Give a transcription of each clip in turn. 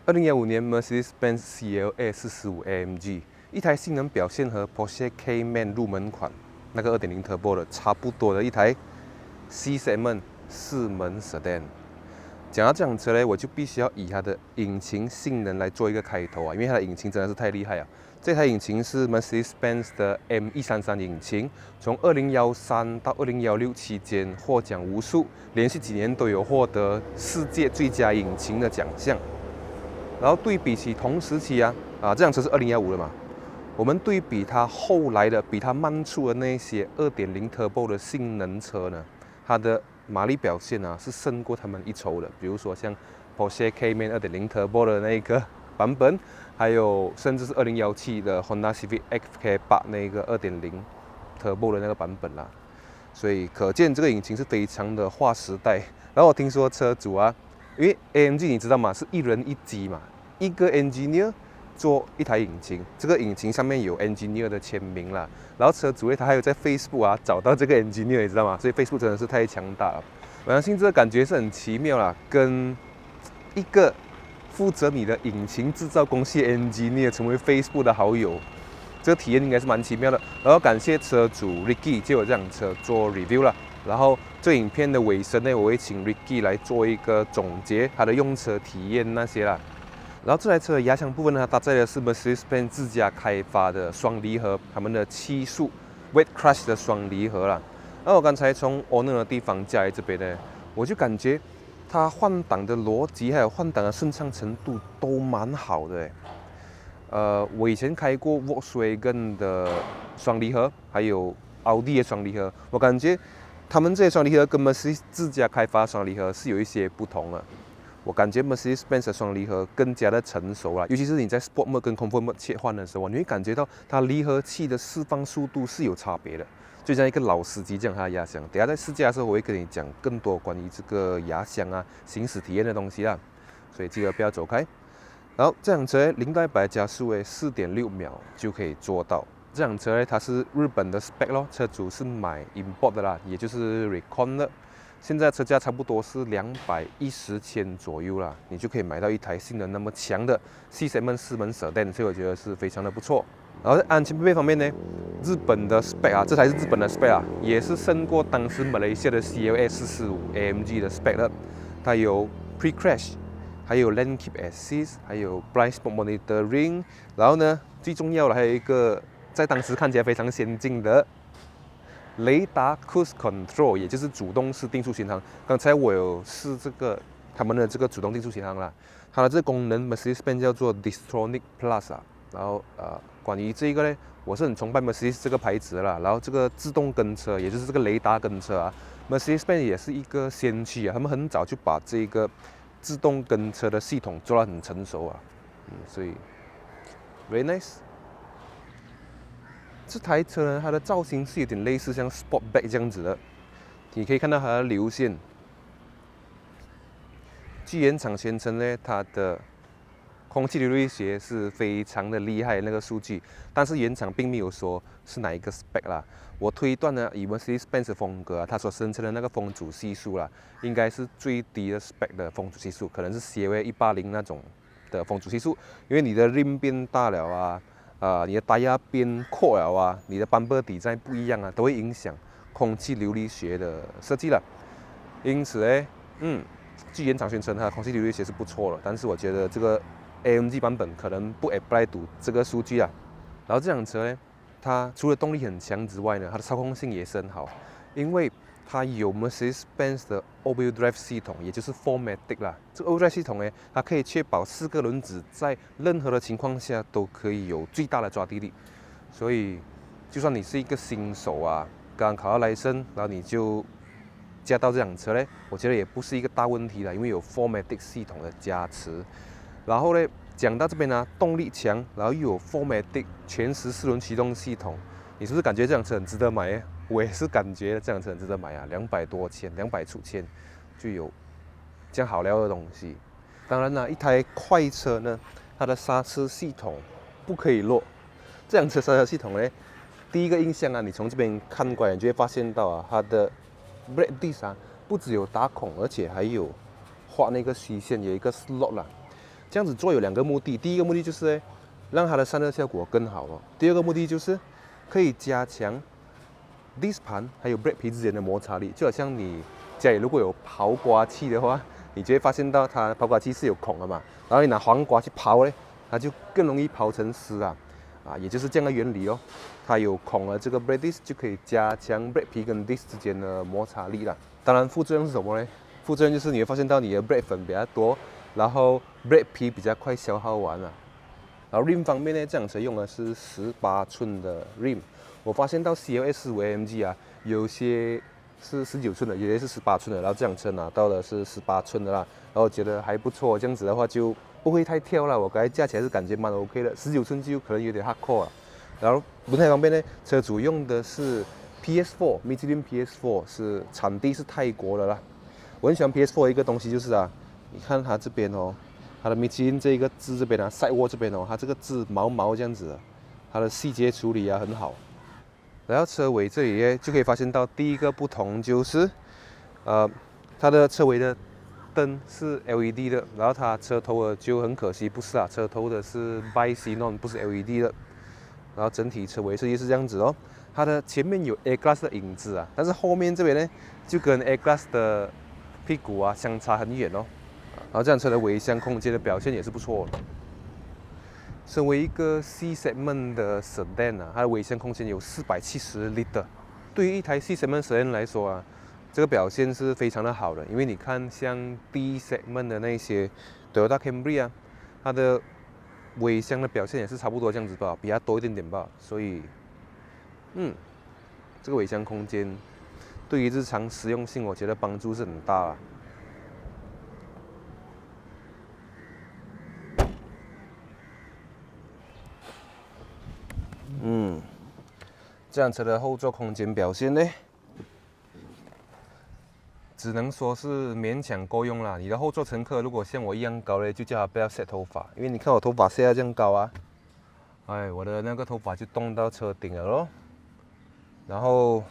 2015年 Mercedes-Benz CLA 45 AMG，一台性能表现和 Porsche Cayman 入门款那个2.0 Turbo 的差不多的一台 C segment 4门 Sedan。讲到这辆车呢，我就必须要以它的引擎性能来做一个开头啊，因为它的引擎真的是太厉害啊！这台引擎是 Mercedes-Benz 的 M133 引擎，从2013到2016期间获奖无数，连续几年都有获得世界最佳引擎的奖项。然后对比起同时期这辆车是2015的嘛，我们对比它后来的比它慢出的那些2.0 Turbo 的性能车呢，它的马力表现是胜过他们一筹的。比如说像 Porsche Cayman 2.0 Turbo 的那个版本，还有甚至是2017的 Honda Civic XK8 那个2.0 Turbo 的那个版本啦。所以可见这个引擎是非常的划时代。然后我听说车主因为 AMG 你知道吗，是一人一机嘛，一个 engineer 做一台引擎，这个引擎上面有 engineer 的签名啦。然后车主他还有在 Facebook 找到这个 engineer， 你知道吗？所以 Facebook 真的是太强大了。我相信这个感觉是很奇妙啦，跟一个负责你的引擎制造公司的 engineer 成为 Facebook 的好友，这个体验应该是蛮奇妙的。然后感谢车主 Ricky 借我这辆车做 review 啦。然后这影片的尾声呢，我会请 Ricky 来做一个总结，他的用车体验那些啦。然后这台车的压箱部分呢，它搭载的是 Mercedes-Benz 自家开发的双离合，他们的7速 Weight Crush 的双离合啦。然后我刚才从 Owner 的地方驾来这边呢，我就感觉它换挡的逻辑还有换挡的顺畅程度都蛮好的我以前开过 Volkswagen 的双离合，还有奥迪的双离合，我感觉他们这些双离合跟 Mercedes 自家开发双离合是有一些不同的。我感觉 Mercedes-Benz 的双离合更加的成熟了，尤其是你在 Sport Mode 跟 Comfort Mode 切换的时候，你会感觉到它离合器的释放速度是有差别的。就像一个老司机这样，它的压箱。等下在试驾的时候，我会跟你讲更多关于这个压箱行驶体验的东西啦，所以记得不要走开。然后这辆车0到100加速4.6秒就可以做到。这辆车它是日本的 spec 咯，车主是买 import 的啦，也就是 Recon 的。现在车价差不多是210千左右啦，你就可以买到一台性能那么强的 C segment 4门 Sedan， 所以我觉得是非常的不错。然后在安全配备方面呢，日本的 spec这台是日本的 spec也是胜过当时马来西亚的 CLA 445 AMG 的 spec 的。它有 Pre-Crash， 还有 Lane Keep Assist， 还有 Blind Spot Monitoring， 然后呢，最重要的还有一个在当时看起来非常先进的雷达 Cruise Control， 也就是主动式定速巡航。刚才我有试他们的这个主动定速巡航啦，它的这个功能 Mercedes-Benz 叫做 Distronic Plus 然后关于这个呢，我是很崇拜 Mercedes 这个牌子的啦。然后这个自动跟车，也就是这个雷达跟车Mercedes-Benz 也是一个先驱他们很早就把这个自动跟车的系统做得很成熟所以 very nice。这台车呢，它的造型是有点类似像 Sportback 这样子的，你可以看到它的流线。据原厂宣称呢，它的空气流力学是非常的厉害那个数据，但是原厂并没有说是哪一个 spec 啦。我推断呢，以 Mercedes-Benz 风格它所声称的那个风阻系数啦，应该是最低的 spec 的风阻系数，可能是 CLA 180那种的风阻系数，因为你的 rim 变大了你的胎压变阔了你的 bumper 底再不一样都会影响空气流力学的设计了。因此呢，据原厂宣称它的空气流力学是不错的，但是我觉得这个 AMG 版本可能不 apply to 这个数据然后这辆车呢，它除了动力很强之外呢，它的操控性也是很好，因为它有 Mercedes-Benz 的 All-Wheel Drive 系统，也就是 4MATIC 啦。这个 All-Wheel Drive 系统呢，它可以确保4个轮子在任何的情况下都可以有最大的抓地力。所以，就算你是一个新手刚考到license，然后你就驾到这辆车呢，我觉得也不是一个大问题啦，因为有 4MATIC 系统的加持。然后呢，讲到这边动力强，然后又有 4MATIC 全时4轮驱动系统，你是不是感觉这辆车很值得买我也是感觉这辆车很值得买200多千，200出千就有这样好料的东西。当然一台快车呢，它的刹车系统不可以弱。这辆车刹车系统呢，第一个印象你从这边看过来，你就会发现到它的 brake disc不只有打孔，而且还有画那个虚线，有一个 slot 啦。这样子做有2个目的，第一个目的就是让它的散热效果更好哦。第二个目的就是可以加强 disc 盘还有 brake 皮之间的摩擦力，就好像你家里如果有刨刮器的话，你就会发现到它刨刮器是有孔的嘛，然后你拿黄瓜去刨嘞，它就更容易刨成丝啊，也就是这样的原理哦。它有孔的这个 brake disc 就可以加强 brake 皮跟 disc 之间的摩擦力啦。当然副作用是什么呢？副作用就是你会发现到你的 brake 粉比较多，然后 brake 皮比较快消耗完了。然后 rim 方面呢，这辆车用的是18寸的 rim。我发现到 CLS 15AMG 有些是19寸的，有些是18寸的。然后这辆车拿到的是18寸的啦，然后觉得还不错。这样子的话就不会太跳了。我刚才架起来是感觉蛮 OK 的，19寸就可能有点 hardcore 了。然后轮胎方面呢，车主用的是 PS4 Michelin PS4，是产地是泰国的啦。我很喜欢 PS4 的一个东西就是你看它这边哦，它的 Michelin 这一个字这边Sidewall 这边哦，它这个字毛毛这样子，它的细节处理很好。然后车尾这里就可以发现到第一个不同就是，它的车尾的灯是 LED 的，然后它车头的就很可惜不是车头的是 Bi-Xenon 不是 LED 的。然后整体车尾设计是这样子哦，它的前面有 A Class 的影子但是后面这边呢就跟 A Class 的屁股相差很远哦。然后这辆车的尾箱空间的表现也是不错的。身为一个 C segment 的 sedan它的尾箱空间有470 liter， 对于一台 C segment sedan 来说这个表现是非常的好的，因为你看像 D segment 的那些 Toyota Camry它的尾箱的表现也是差不多这样子吧，比它多一点点吧，所以，这个尾箱空间对于日常实用性，我觉得帮助是很大啦。这辆车的后座空间表现呢，只能说是勉强够用啦。你的后座乘客如果像我一样高呢，就叫他不要 set 头发，因为你看我头发set到这样高我的那个头发就动到车顶了咯。然后，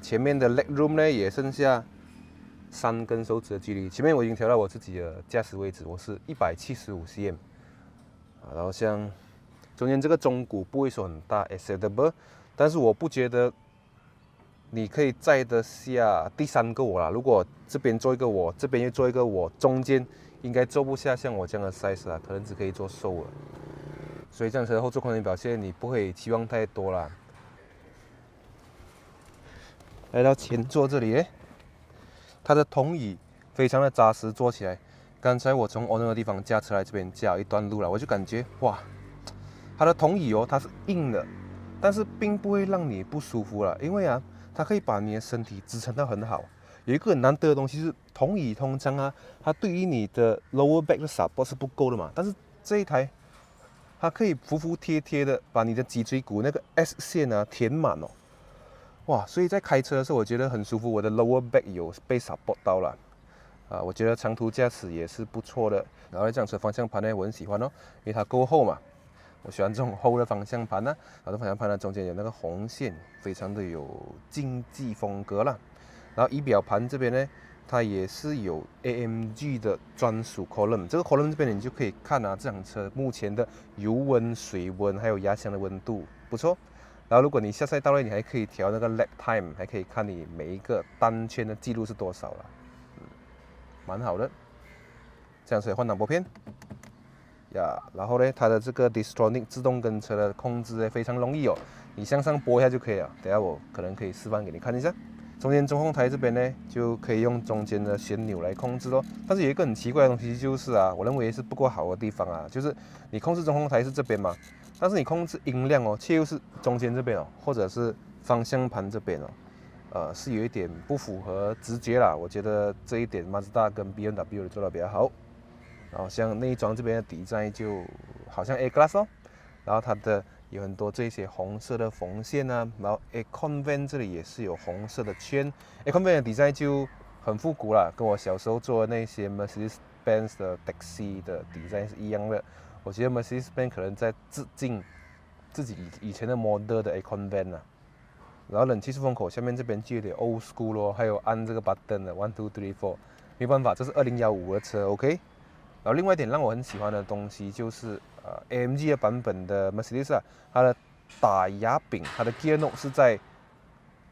前面的 leg room 呢也剩下3根手指的距离。前面我已经调到我自己的驾驶位置，我是175 cm。然后像中间这个中骨不会说很大 acceptable， 但是我不觉得你可以载得下第3个我啦。如果这边做一个我，这边又做一个我，中间应该坐不下像我这样的 size 可能只可以坐瘦了。所以这辆车的后座空间表现你不可以期望太多啦。来到前座这里它的筒椅非常的扎实，坐起来。刚才我从 owner 的地方驾车来这边驾一段路了，我就感觉哇，它的筒椅它是硬的，但是并不会让你不舒服了，因为它可以把你的身体支撑到很好。有一个很难得的东西是筒椅通常它对于你的 lower back 的 support 是不够的嘛，但是这一台它可以服服帖帖的把你的脊椎骨那个 S 线填满哦。哇，所以在开车的时候我觉得很舒服，我的 lower back 有被 support 到了我觉得长途驾驶也是不错的。然后这辆车方向盘呢，我很喜欢因为它够厚嘛，我喜欢这种厚的方向盘然后方向盘中间有那个红线，非常的有竞技风格啦。然后仪表盘这边呢，它也是有 AMG 的专属 column， 这个 column 这边你就可以看这辆车目前的油温、水温还有压箱的温度，不错。然后如果你下赛道你还可以调那个 lap time， 还可以看你每一个单圈的记录是多少了，蛮好的。这样子换挡拨片然后呢，它的这个 Distronic 自动跟车的控制非常容易你向上拨一下就可以了。等下我可能可以示范给你看一下。中间中控台这边呢，就可以用中间的旋钮来控制但是有一个很奇怪的东西就是我认为是不够好的地方就是你控制中控台是这边嘛，但是你控制音量却又是中间这边或者是方向盘这边是有一点不符合直觉啦。我觉得这一点 Mazda 跟 BMW 做得比较好。然后像内装这边的底材就好像 A Class 然后它的有很多这些红色的缝线然后 Aircon Vent 这里也是有红色的圈。Aircon Vent 的底材就很复古啦，跟我小时候做的那些 Mercedes-Benz 的 Taxi 的底材是一样的。我觉得 Mercedes-Benz 可能在致敬自己以前的 model 的 Aircon Vent 然后冷气出风口下面这边就有点 old school 还有按这个 button 的1 2 3 4，没办法，这是2015的车 ，OK。然后另外一点让我很喜欢的东西就是AMG 的版本的 Mercedes 啊，它的打牙柄，它的 gear knob 是在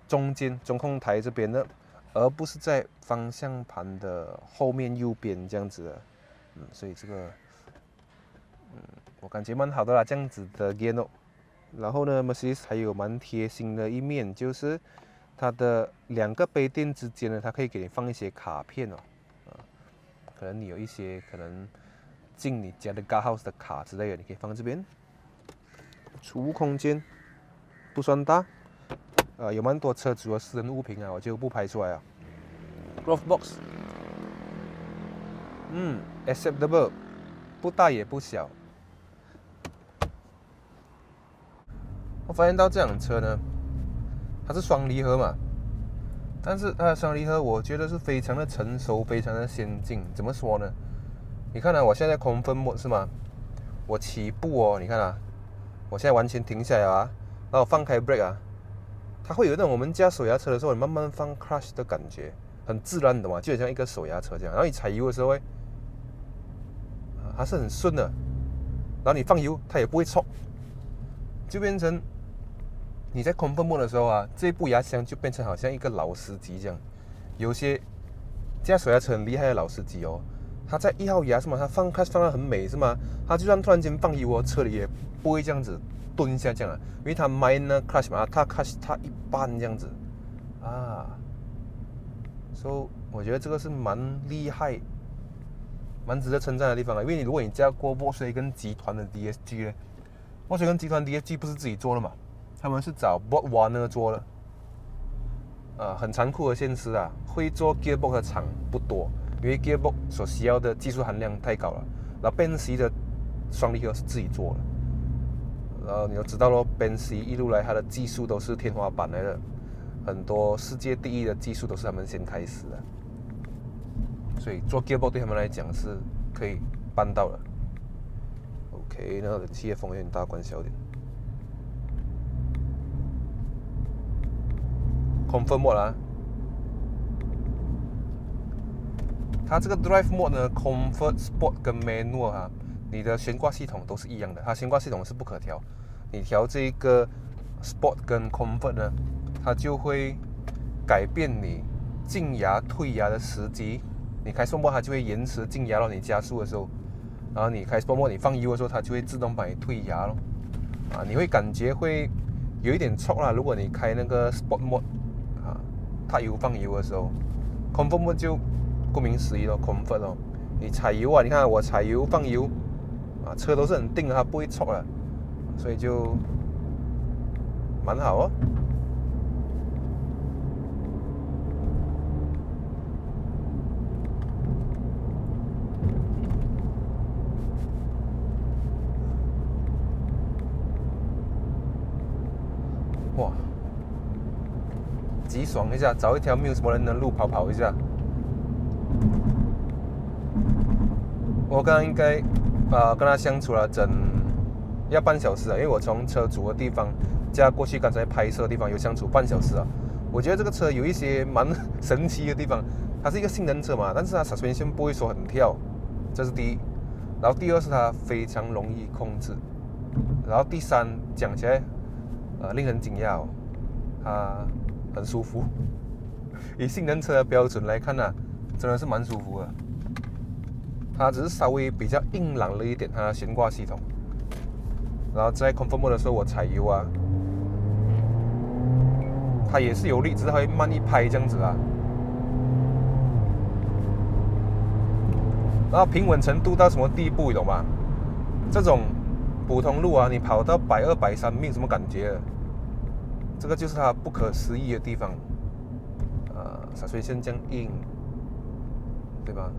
中间中控台这边的，而不是在方向盘的后面右边这样子的。所以这个我感觉蛮好的啦，这样子的 gear knob。然后呢 ，Mercedes 还有蛮贴心的一面，就是它的2个杯垫之间呢，它可以给你放一些卡片哦。可能你有一些可能进你家的 Guardhouse 的卡之类的，你可以放这边。储物空间不算大，有蛮多车主的私人物品啊，我就不拍出来啊。Glove box， acceptable， 不大也不小。我发现到这辆车呢，它是双离合嘛。但是它的双离合，我觉得是非常的成熟，非常的先进。怎么说呢？你看啊，我现在Comfort Mode是吗？我起步哦，你看啊，我现在完全停下来啊，然后我放开 brake 啊，它会有那种我们驾手刹车的时候，你慢慢放 clutch 的感觉，很自然的嘛，就很像一个手刹车这样。然后你踩油的时候，它是很顺的，然后你放油，它也不会冲，就变成你在Comfort Mode的时候啊，这一步牙箱就变成好像一个老司机这样。有些驾手刹车很厉害的老司机哦，他在1号牙是吗？他放得很美是吗？他就算突然间放油哦，车里也不会这样子蹲下这样啊，因为他 minor clutch 嘛，他 clutch 他一半这样子啊。所以我觉得这个是蛮厉害、蛮值得称赞的地方啊。因为如果你驾过沃斯根集团的 DSG 呢，沃斯根集团 DSG 不是自己做的嘛？他们是找 Bob Warner 做的，很残酷的现实啊，会做 gearbox 的厂不多，因为 gearbox 所需要的技术含量太高了。然后 Benz 的双离合是自己做的，然后你都知道咯 ，Benz 一路来它的技术都是天花板来的，很多世界第一的技术都是他们先开始的，所以做 gearbox 对他们来讲是可以办到的。OK， 那冷气的风有点大，关小点。Comfort Mode 啊，它这个 Drive Mode 呢 ，Comfort、Sport 跟 Manual 啊，你的悬挂系统都是一样的，它悬挂系统是不可调。你调这个 Sport 跟 Comfort 呢，它就会改变你进牙退牙的时机。你开 Sport Mode 它就会延迟进牙咯，你加速的时候，然后你开 Sport Mode 你放油的时候，它就会自动帮你退牙咯。你会感觉会有一点冲啦，如果你开那个 Sport Mode。踏油放油的时候 ，Comfort Mode 就顾名思义咯 ，Comfort 咯。你踩油啊，你看我踩油放油，车都是很定的，它不会冲的，所以就蛮好哦。哇！极爽一下，找一条没有什么人的路跑一下。我刚刚应该跟他相处了要半小时啊，因为我从车主的地方驾过去刚才拍摄的地方有相处半小时啊。我觉得这个车有一些蛮神奇的地方，它是一个性能车嘛，但是它 suspension 不会说很跳，这是第一。然后第二是它非常容易控制，然后第三讲起来令人惊讶哦，它很舒服，以性能车的标准来看呢，真的是蛮舒服的。它只是稍微比较硬朗了一点，它的悬挂系统。然后在 Comfort Mode 的时候，我踩油啊，它也是有力，只是它会慢一拍这样子啊。然后平稳程度到什么地步，你懂吗？这种普通路啊，你跑到120、130没有什么感觉的。这个就是它不可思议的地方，suspension 这样硬，对吧？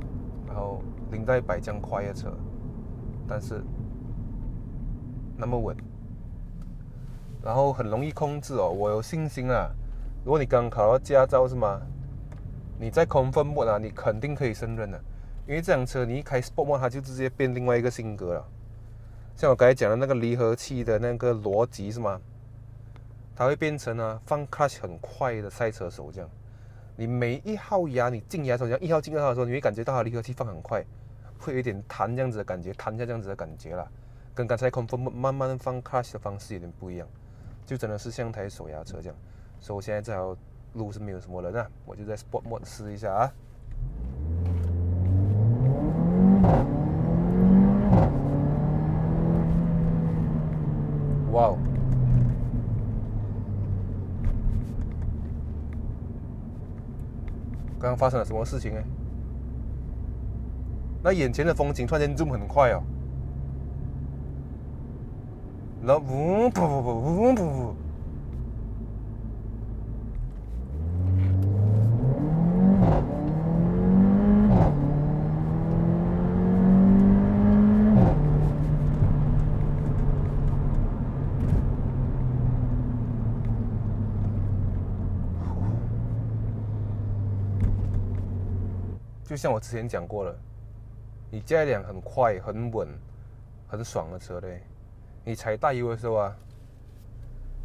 然后0到100这样快的车，但是那么稳，然后很容易控制哦。我有信心啊，如果你刚考到驾照是吗？你在 Comfort Mode 啊，你肯定可以胜任的，因为这辆车你一开 Sport Mode 它就直接变另外一个性格了。像我刚才讲的那个离合器的那个逻辑是吗？它会变成放 clutch 很快的赛车手这样。你每1号牙你进牙的时候，像1号进2号的时候，你会感觉到它离合器放很快，会有一点弹这样子的感觉，弹下这样子的感觉啦，跟刚才 Comfort Mode 慢慢放 clutch 的方式有点不一样，就真的是像台手压车这样。所以我现在这条路是没有什么人啊，我就在 Sport Mode 试一下啊。哇哦！刚刚发生了什么事情呢？那眼前的风景突然间 zoom 很快哦，然后呜噗噗噗呜噗噗，就像我之前讲过了，你驾一辆很快、很稳、很爽的车嘞，你踩大油的时候啊，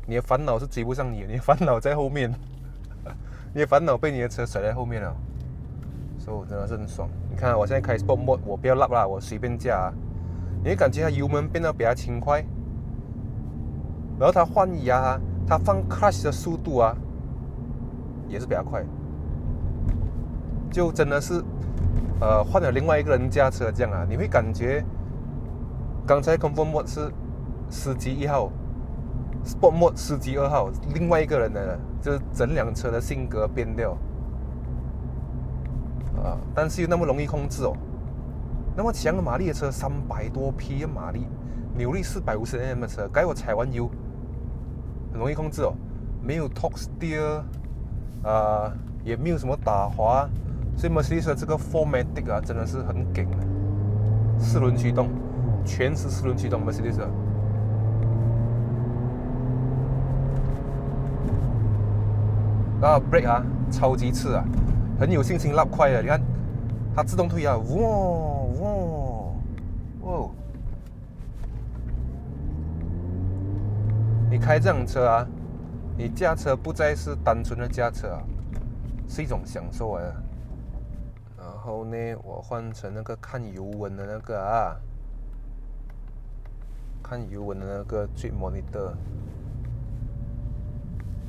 你的烦恼是追不上你的，你的烦恼在后面，你的烦恼被你的车甩在后面了，所以我真的是很爽。你看我现在开 Sport Mode， 我不要拉啦，我随便驾啊，你会感觉它油门变得比较轻快，然后它换压，它放 clutch 的速度啊，也是比较快，就真的是换了另外一个人驾车这样啊，你会感觉刚才 Comfort Mode 是司机1号，Sport Mode 司机2号，另外一个人呢，就是整辆车的性格变掉啊，但是又那么容易控制哦，那么强的马力的车，300多匹的马力，扭力450 Nm 的车，该我踩完油，很容易控制哦，没有 torque steer，也没有什么打滑。所以 Mercedes 的这个 4MATIC 啊，真的是很劲的，4轮驱动，全是4轮驱动 Mercedes 的。然后 brake 啊，超级刺啊，很有信心拉快的。你看，它自动退啊，哇！你开这辆车啊，你驾车不再是单纯的驾车啊，是一种享受啊。然后呢，我换成那个看油温的那个啊，看油温的那个 Trip Monitor。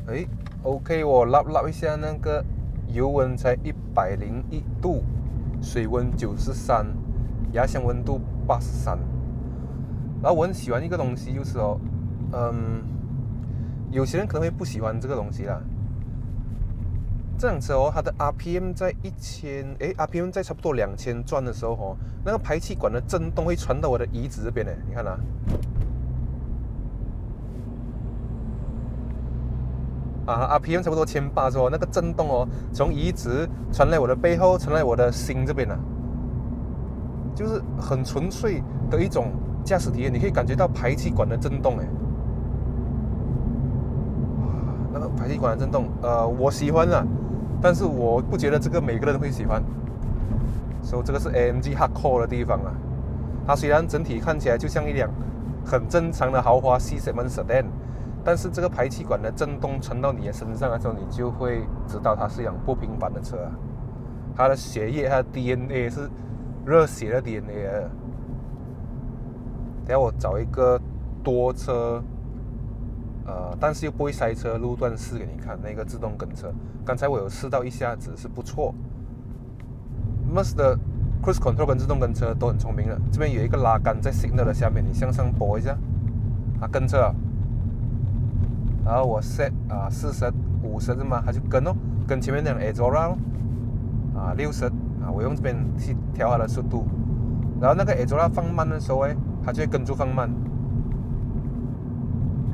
哎 ，OK， 我拉一下那个油温才101度，水温93，压箱温度83。然后我很喜欢一个东西，就是哦，有些人可能会不喜欢这个东西啦。这辆车哦，它的 RPM 在RPM 在差不多2000转的时候哦，那个排气管的震动会传到我的椅子这边呢。你看啊，RPM 差不多1800的时候，那个震动哦，从椅子传来我的背后，传来我的心这边啊，就是很纯粹的一种驾驶体验。你可以感觉到排气管的震动哎，那个排气管的震动，我喜欢啊。但是我不觉得这个每个人会喜欢，所以这个是 AMG hardcore 的地方啊。它虽然整体看起来就像一辆很正常的豪华 C segment sedan， 但是这个排气管的震动传到你的身上的时候，你就会知道它是一辆不平凡的车啊。它的血液，它的 DNA 是热血的 DNA 啊。等下我找一个多车。但是又不会塞车路段试给你看，那个自动跟车，刚才我有试到一下子是不错。Mercedes 的 Cruise Control 跟自动跟车都很聪明的，这边有一个拉杆在 Signal 的下面，你向上拨一下，跟车啊，然后我 set 40、50是吗？它就跟哦，跟前面那辆 Exora 60我用这边去调它的速度，然后那个 Exora 放慢的时候它就会跟住放慢。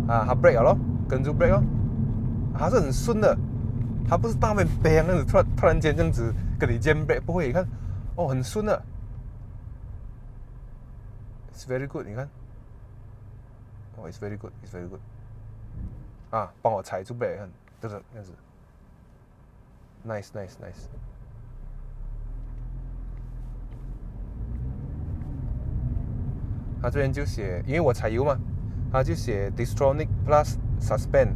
它 brake 了咯，跟住 brake 哦，它是很顺的，它不是大面 bang 那样子，突然间这样子跟你兼 brake， 不会，你看，哦，很顺的 ，it's very good， 你看，哦 ，it's very good，it's very good， 帮我踩住 brake， 看，就是这样子 ，nice， 它这边就写，因为我踩油嘛。它就写 Distronic Plus Suspend，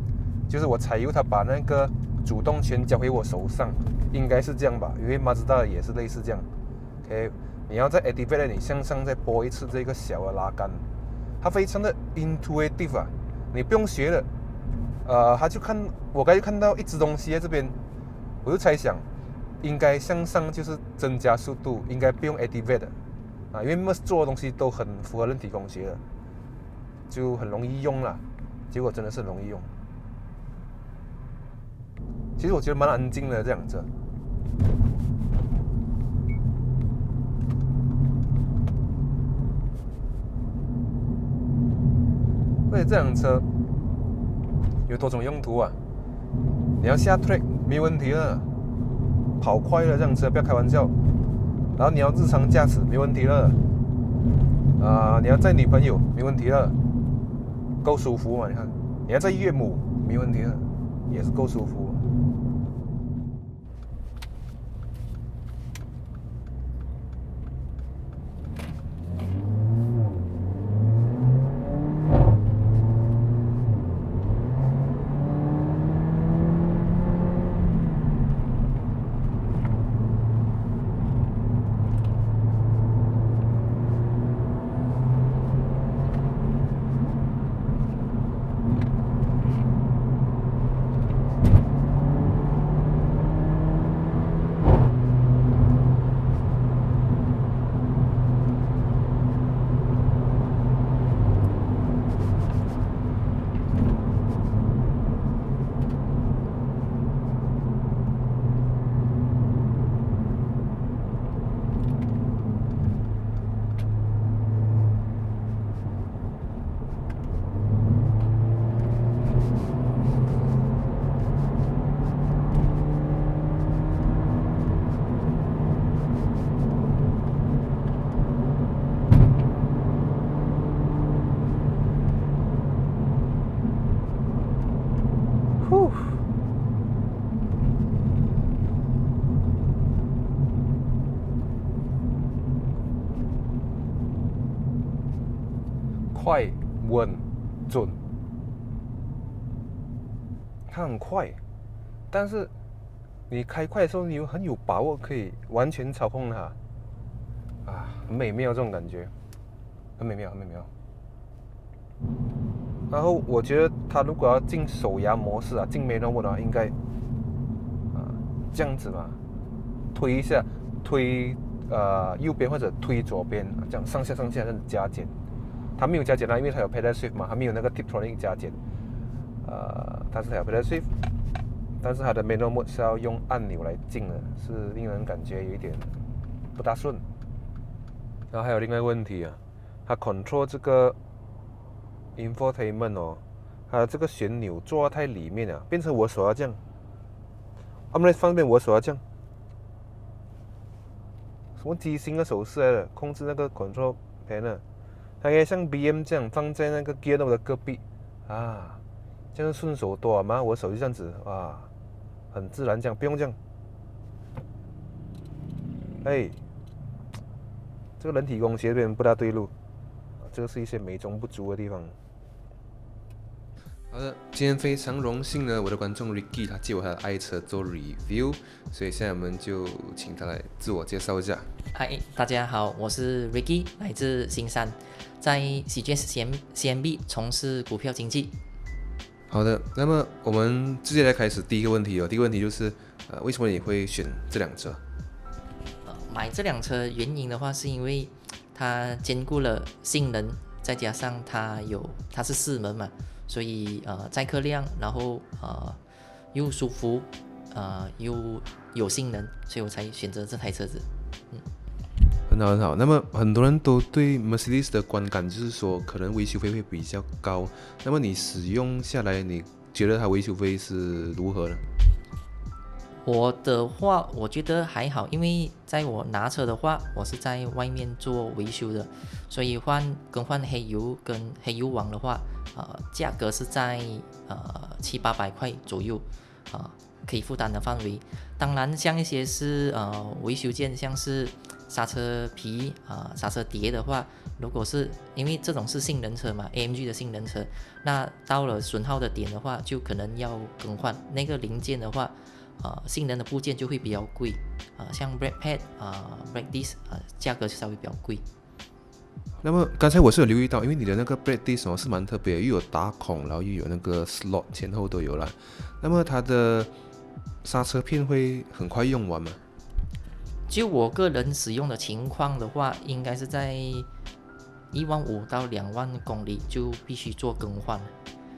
就是我踩油，它把那个主动权交回我手上，应该是这样吧？因为马自达也是类似这样。OK，你要在 activate 你向上再拨一次这个小的拉杆，它非常的 intuitive 啊，你不用学的。我刚才看到一只东西在这边，我就猜想，应该向上就是增加速度，应该不用 activate 的啊，因为 Merc 做的东西都很符合人体工学的，就很容易用啦。结果真的是很容易用。其实我觉得蛮安静的这辆车。而且这辆车有多种用途啊！你要下 track 没问题了，跑快了这辆车不要开玩笑。然后你要日常驾驶没问题了，你要载女朋友没问题了，够舒服嘛？你看，你要载岳母没问题了，也是够舒服。快、稳、准，它很快，但是你开快的时候，你很有把握可以完全操控它，很美妙这种感觉，很美妙，很美妙。然后我觉得它如果要进手摇模式进Manual Mode的话，应该这样子嘛，推一下，推右边或者推左边，这样上下这样子加减。它没有加减因为它有 Pedal Shift 嘛，它没有那个 Tiptronic 加减。但是它有 Pedal Shift， 但是它的 Manual Mode 是要用按钮来进的，是令人感觉有一点不大顺。然后还有另外一个问题它 control 这个 infotainment 它的这个旋钮做得太里面了，变成我手要这样，按在方便我手要这样，什么机芯的手势来的，控制那个 control panel。它可以像 BM 这样放在那个 gear knob 的隔壁这样顺手多嘛？我手就这样子很自然这样，不用这样。这个人体工学这边不大对路，这个是一些美中不足的地方。好的，今天非常荣幸呢，我的观众 Ricky 他借我他的爱车做 review， 所以现在我们就请他来自我介绍一下。嗨，大家好，我是 Ricky， 来自新山，在 CGS CMB 从事股票经纪。好的，那么我们直接来开始第一个问题第一个问题就是为什么你会选这辆车？买这辆车原因的话，是因为它兼顾了性能，再加上它是4门嘛，所以载客量，然后又舒服，又有性能，所以我才选择这台车子。很好很好。那么很多人都对 Mercedes 的观感就是说，可能维修费会比较高。那么你使用下来，你觉得它维修费是如何呢？我的话，我觉得还好，因为在我拿车的话，我是在外面做维修的，所以更换黑油跟黑油网的话，价格是在700-800块左右，可以负担的范围。当然，像一些是维修件，像是刹车皮刹车碟的话，如果是因为这种是性能车嘛 ，AMG 的性能车，那到了损耗的点的话，就可能要更换那个零件的话。性能的部件就会比较贵，像 brake pad brake disc 价格稍微比较贵。那么刚才我是有留意到，因为你的那个 brake disc 是蛮特别，又有打孔，然后又有那个 slot 前后都有啦。那么它的刹车片会很快用完吗？就我个人使用的情况的话，应该是在15000到2万公里就必须做更换，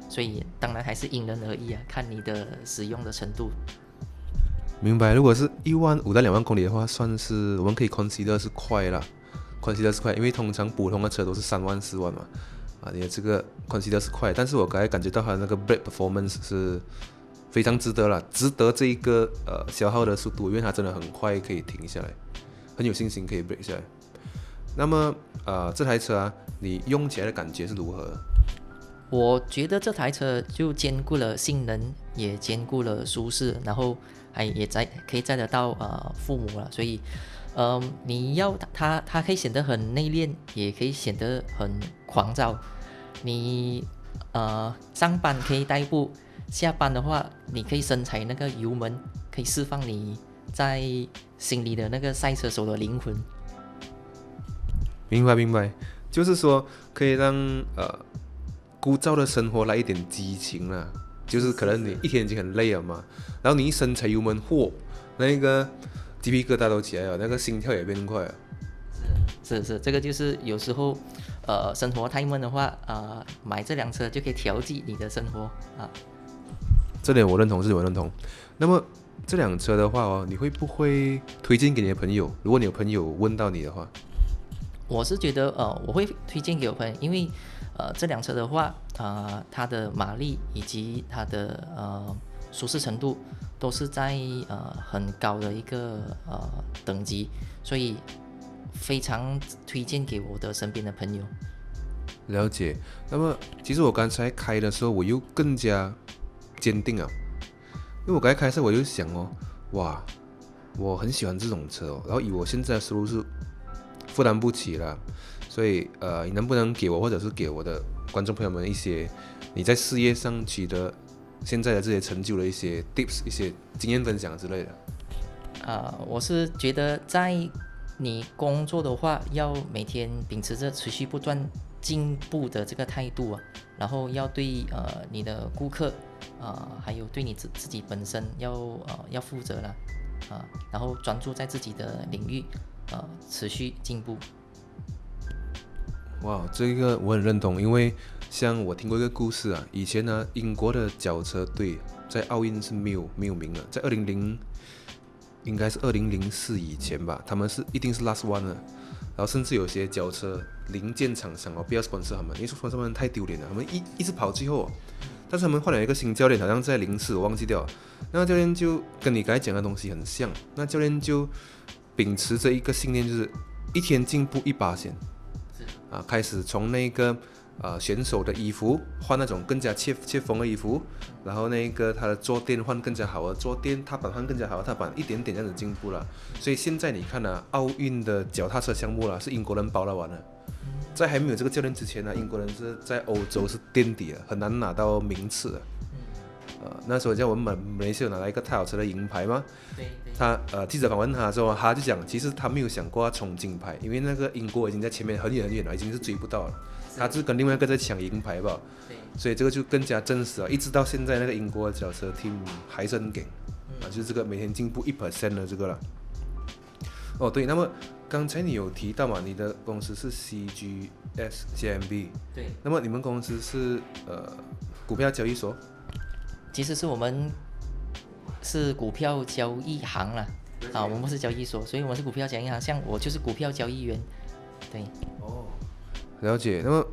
所以当然还是因人而异看你的使用的程度。明白，如果是15000到2万公里的话，算是我们可以 consider 是快啦，consider 是快，因为通常普通的车都是3万4万嘛，你的这个 consider 是快，但是我刚才感觉到它的那个 brake performance 是非常值得啦，值得这一个消耗的速度，因为它真的很快可以停下来，很有信心可以 brake 下来。那么这台车你用起来的感觉是如何？我觉得这台车就兼顾了性能，也兼顾了舒适，然后也可以载得到父母了，所以你要它可以显得很内敛，也可以显得很狂躁。你上班可以代步，下班的话你可以深踩那个油门，可以释放你在心里的那个赛车手的灵魂。明白，就是说可以让枯燥的生活来一点激情啦，就是可能你一天已经很累了嘛，然后你一伸踩油门，那个鸡皮疙瘩都起来了，那个心跳也变快了。是，这个就是有时候生活太闷的话买这辆车就可以调剂你的生活这点我认同，那么这辆车的话你会不会推荐给你的朋友？如果你有朋友问到你的话，我是觉得我会推荐给我朋友，因为这辆车的话它的马力以及它的舒适程度都是在很高的一个等级，所以非常推荐给我的身边的朋友。了解。那么其实我刚才开的时候我又更加坚定了，因为我刚才开的时候我就想哇，我很喜欢这种车然后以我现在的收入是负担不起了，所以你能不能给我或者是给我的观众朋友们一些你在事业上取得现在的这些成就的一些 tips 一些经验分享之类的？我是觉得在你工作的话，要每天秉持着持续不断进步的这个态度然后要对你的顾客还有对你自己本身要负责了然后专注在自己的领域持续进步。哇，这个我很认同，因为像我听过一个故事以前呢，英国的脚车队在奥运是没有名的，在应该是2004以前吧，他们一定是 last one 的，然后甚至有些脚车零件厂商不要 sponsor 他们，因为 sponsor 他们太丢脸了，他们一直跑最后但是他们换了一个新教练，好像在04我忘记掉了，那个教练就跟你刚才讲的东西很像，那教练就秉持着一个信念，就是一天进步1%开始从那个选手的衣服换那种更加切缝的衣服，然后那个他的坐垫换更加好的坐垫，踏板换更加好的踏板，一点点这样子进步了。所以现在你看奥运的脚踏车项目是英国人包了完了。在还没有这个教练之前英国人是在欧洲是垫底了，很难拿到名次的。那时候像我们马来西亚拿了一个太好车的银牌嘛，他记者访问他的时候，他就讲，其实他没有想过要冲金牌，因为那个英国已经在前面很远了，已经是追不到了，他是跟另外一个在抢银牌吧，所以这个就更加证实了，一直到现在那个英国的脚车 team 还是很强就是这个每天进步1% 的这个了。对，那么刚才你有提到嘛，你的公司是 CGS-CMB， 对，那么你们公司是股票交易所？其实是我们是股票交易行啦我们不是交易所，所以我们是股票交易行，像我就是股票交易员。对，了解。那么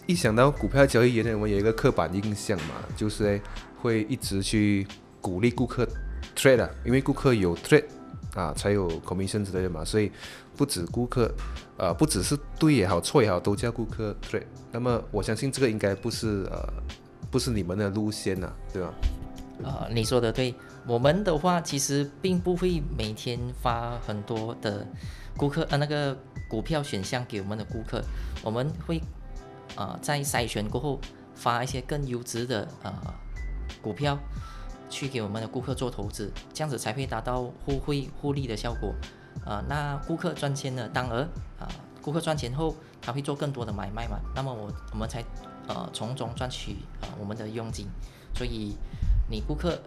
一想到股票交易员呢，我们有一个刻板印象嘛，就是会一直去鼓励顾客 trade 因为顾客有 trade才有 commission 之类的嘛，所以不止是对也好错也好都叫顾客 trade。那么我相信这个应该不是你们的路线对吧？你说的对，我们的话其实并不会每天发很多的顾客那个股票选项给我们的顾客，我们会在筛选过后发一些更优质的股票，去给我们的顾客做投资，这样子才会达到互惠互利的效果。那顾客赚钱了，当然顾客赚钱后他会做更多的买卖嘛，那么我们才从中赚取我们的佣金。所以你顾客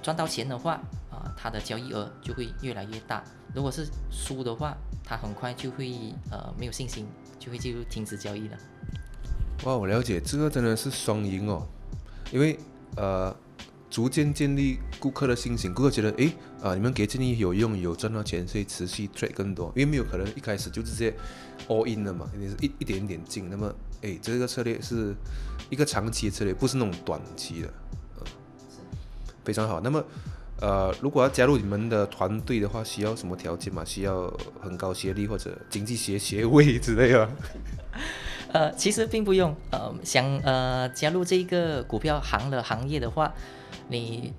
赚到钱的话，他的交易额就会越来越大。如果是输的话，他很快就会没有信心，就停止交易了。哇，我了解，这个真的是双赢哦，因为逐渐建立顾客的信心，顾客觉得你们给建议有用，有赚到钱，所以持续 trade 更多，因为没有可能一开始就直接 all in 了嘛，你是一点点进，那么这个策略是一个长期的策略，不是那种短期的，非常好。那么如果要加入你们的团队的话，需要什么条件吗？需要很高学历或者经济学位之类的？其实并不用，想加入这个股票行业的话，你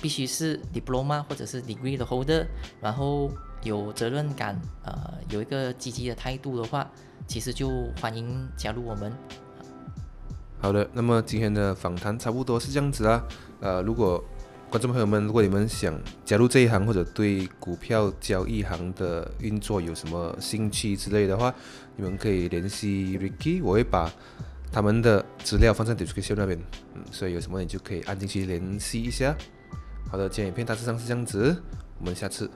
必须是 diploma 或者是 degree 的 holder， 然后有责任感，有一个积极的态度的话，其实就欢迎加入我们。好的，那么今天的访谈差不多是这样子啦。如果观众朋友们，如果你们想加入这一行，或者对股票交易行的运作有什么兴趣之类的话，你们可以联系 Ricky， 我会把他们的资料放在 description 那边，所以有什么你就可以按进去联系一下。好的，今天影片大致上是这样子，我们下次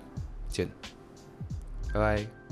见，拜拜。